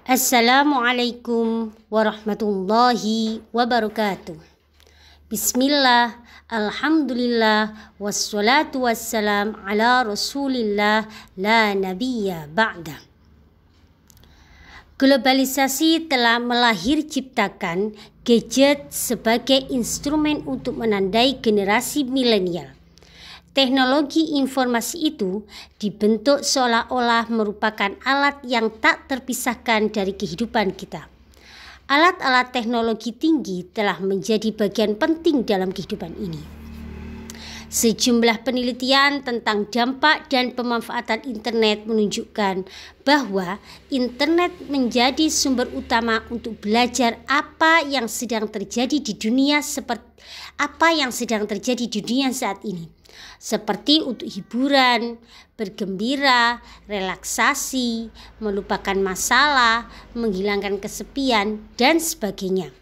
Assalamualaikum warahmatullahi wabarakatuh. Bismillah, alhamdulillah, wassalatu wassalam ala rasulillah la nabiyya ba'da. Globalisasi telah ciptakan gadget sebagai instrumen untuk menandai generasi milenial. Teknologi informasi itu dibentuk seolah-olah merupakan alat yang tak terpisahkan dari kehidupan kita. Alat-alat teknologi tinggi telah menjadi bagian penting dalam kehidupan ini. Sejumlah penelitian tentang dampak dan pemanfaatan internet menunjukkan bahwa internet menjadi sumber utama untuk belajar apa yang sedang terjadi di dunia saat ini. Seperti untuk hiburan, bergembira, relaksasi, melupakan masalah, menghilangkan kesepian, dan sebagainya.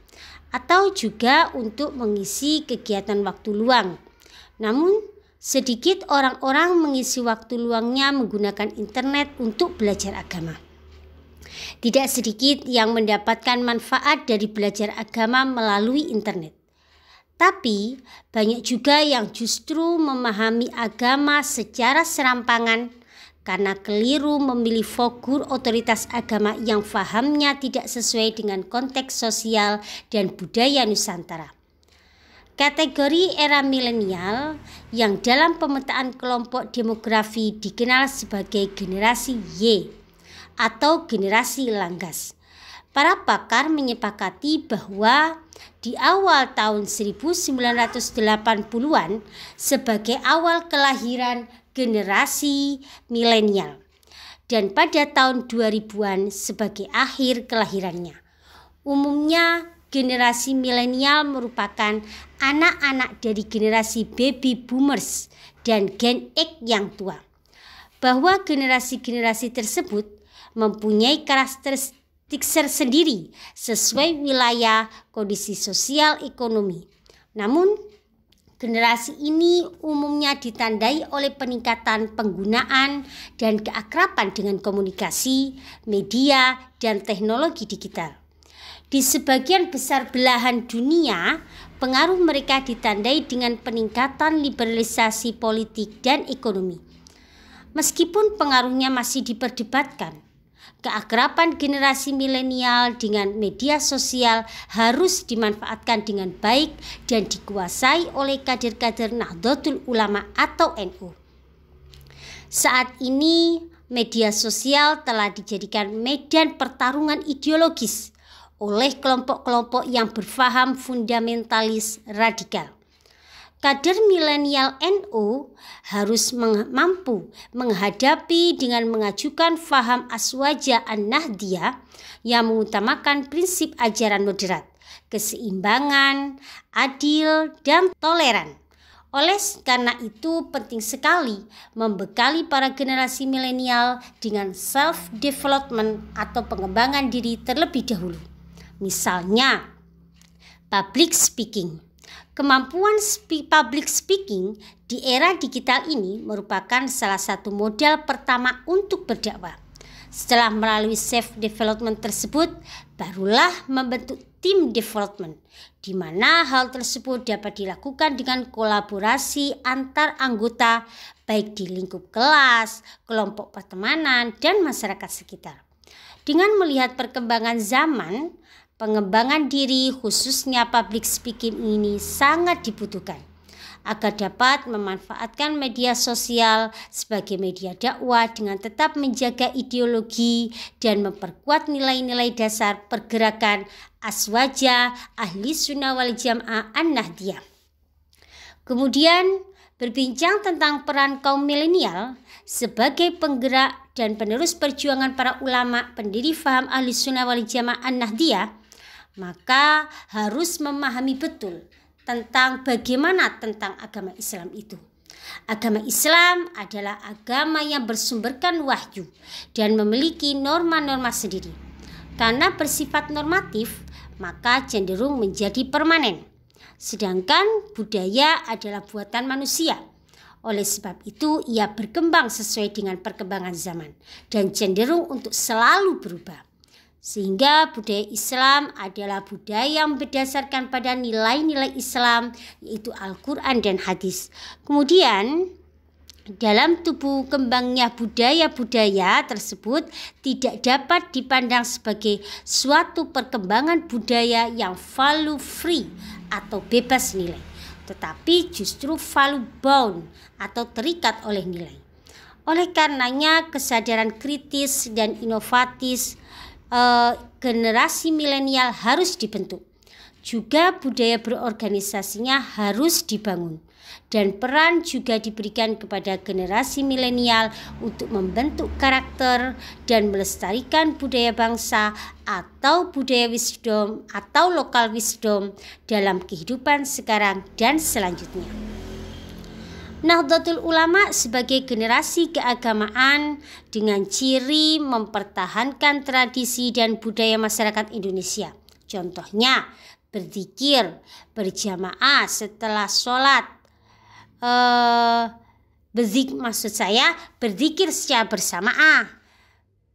Atau juga untuk mengisi kegiatan waktu luang. Namun, sedikit orang-orang mengisi waktu luangnya menggunakan internet untuk belajar agama. Tidak sedikit yang mendapatkan manfaat dari belajar agama melalui internet. Tapi banyak juga yang justru memahami agama secara serampangan karena keliru memilih figur otoritas agama yang fahamnya tidak sesuai dengan konteks sosial dan budaya Nusantara. Kategori era milenial yang dalam pemetaan kelompok demografi dikenal sebagai generasi Y atau generasi langgas. Para pakar menyepakati bahwa di awal tahun 1980-an sebagai awal kelahiran generasi milenial dan pada tahun 2000-an sebagai akhir kelahirannya. Umumnya generasi milenial merupakan anak-anak dari generasi baby boomers dan Gen X yang tua. Bahwa generasi-generasi tersebut mempunyai karakteristik tersendiri sesuai wilayah, kondisi sosial, ekonomi. Namun, generasi ini umumnya ditandai oleh peningkatan penggunaan dan keakraban dengan komunikasi, media, dan teknologi digital. Di sebagian besar belahan dunia, pengaruh mereka ditandai dengan peningkatan liberalisasi politik dan ekonomi. Meskipun pengaruhnya masih diperdebatkan, keakraban generasi milenial dengan media sosial harus dimanfaatkan dengan baik dan dikuasai oleh kader-kader Nahdlatul Ulama atau NU. Saat ini media sosial telah dijadikan medan pertarungan ideologis oleh kelompok-kelompok yang berfaham fundamentalis radikal. Kader milenial NU harus mampu menghadapi dengan mengajukan faham Aswaja An-Nahdiyah yang mengutamakan prinsip ajaran moderat, keseimbangan, adil, dan toleran. Oleh karena itu penting sekali membekali para generasi milenial dengan self-development atau pengembangan diri terlebih dahulu. Misalnya, public speaking. Kemampuan public speaking di era digital ini merupakan salah satu modal pertama untuk berdakwah. Setelah melalui self-development tersebut, barulah membentuk tim development, di mana hal tersebut dapat dilakukan dengan kolaborasi antar anggota, baik di lingkup kelas, kelompok pertemanan, dan masyarakat sekitar. Dengan melihat perkembangan zaman, pengembangan diri khususnya public speaking ini sangat dibutuhkan agar dapat memanfaatkan media sosial sebagai media dakwah dengan tetap menjaga ideologi dan memperkuat nilai-nilai dasar pergerakan Aswaja Ahli Sunnah wal Jamaah An-Nahdiyah. Kemudian berbincang tentang peran kaum milenial sebagai penggerak dan penerus perjuangan para ulama pendiri faham Ahli Sunnah wal Jamaah An-Nahdiyah, maka harus memahami betul tentang bagaimana tentang agama Islam itu. Agama Islam adalah agama yang bersumberkan wahyu dan memiliki norma-norma sendiri. Karena bersifat normatif, maka cenderung menjadi permanen. Sedangkan budaya adalah buatan manusia. Oleh sebab itu, ia berkembang sesuai dengan perkembangan zaman dan cenderung untuk selalu berubah. Sehingga budaya Islam adalah budaya yang berdasarkan pada nilai-nilai Islam, yaitu Al-Quran dan hadis. Kemudian dalam tubuh kembangnya budaya-budaya tersebut tidak dapat dipandang sebagai suatu perkembangan budaya yang value free atau bebas nilai, tetapi justru value bound atau terikat oleh nilai. Oleh karenanya kesadaran kritis dan inovatif generasi milenial harus dibentuk. Juga budaya berorganisasinya harus dibangun. Dan peran juga diberikan kepada generasi milenial untuk membentuk karakter dan melestarikan budaya bangsa atau budaya wisdom atau lokal wisdom dalam kehidupan sekarang dan selanjutnya. Nahdlatul Ulama sebagai generasi keagamaan dengan ciri mempertahankan tradisi dan budaya masyarakat Indonesia. Contohnya berzikir berjamaah setelah sholat. Berzikir secara berjamaah,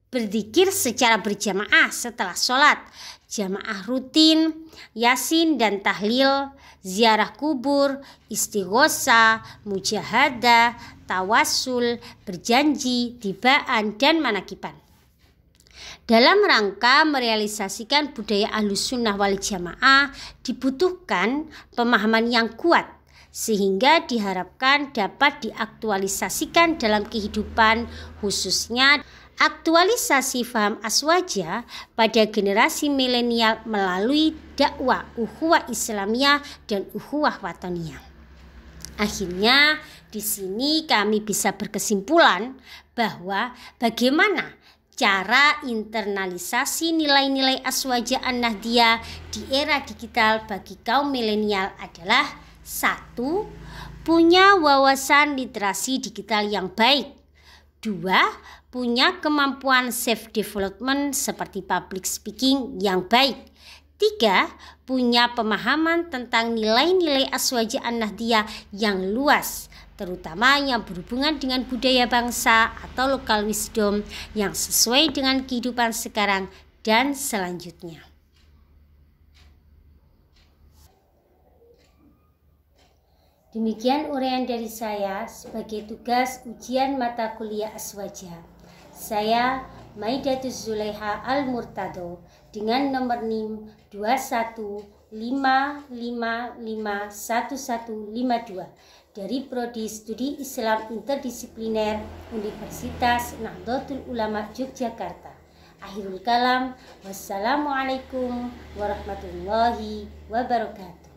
berzikir secara berjamaah setelah sholat, jamaah rutin, yasin dan tahlil, ziarah kubur, istighosah, mujahadah, tawassul, berjanji, tibaan, dan manakiban. Dalam rangka merealisasikan budaya Ahlus Sunnah wal Jamaah dibutuhkan pemahaman yang kuat, sehingga diharapkan dapat diaktualisasikan dalam kehidupan, khususnya aktualisasi faham aswaja pada generasi milenial melalui dakwah ukhuwah Islamiyah dan ukhuwah wataniyah. Akhirnya di sini kami bisa berkesimpulan bahwa bagaimana cara internalisasi nilai-nilai aswaja an-nahdiyah di era digital bagi kaum milenial adalah: 1. Punya wawasan literasi digital yang baik. 2. Punya kemampuan self-development seperti public speaking yang baik. 3. Punya pemahaman tentang nilai-nilai aswaja an-nahdiyah yang luas, terutama yang berhubungan dengan budaya bangsa atau lokal wisdom yang sesuai dengan kehidupan sekarang dan selanjutnya. Demikian uraian dari saya sebagai tugas ujian mata kuliah aswaja. Saya Maidatus Zulaiha Al-Murtado dengan nomor NIM 2155511152 dari Prodi Studi Islam Interdisipliner Universitas Nahdlatul Ulama Yogyakarta. Akhirul kalam, wassalamualaikum warahmatullahi wabarakatuh.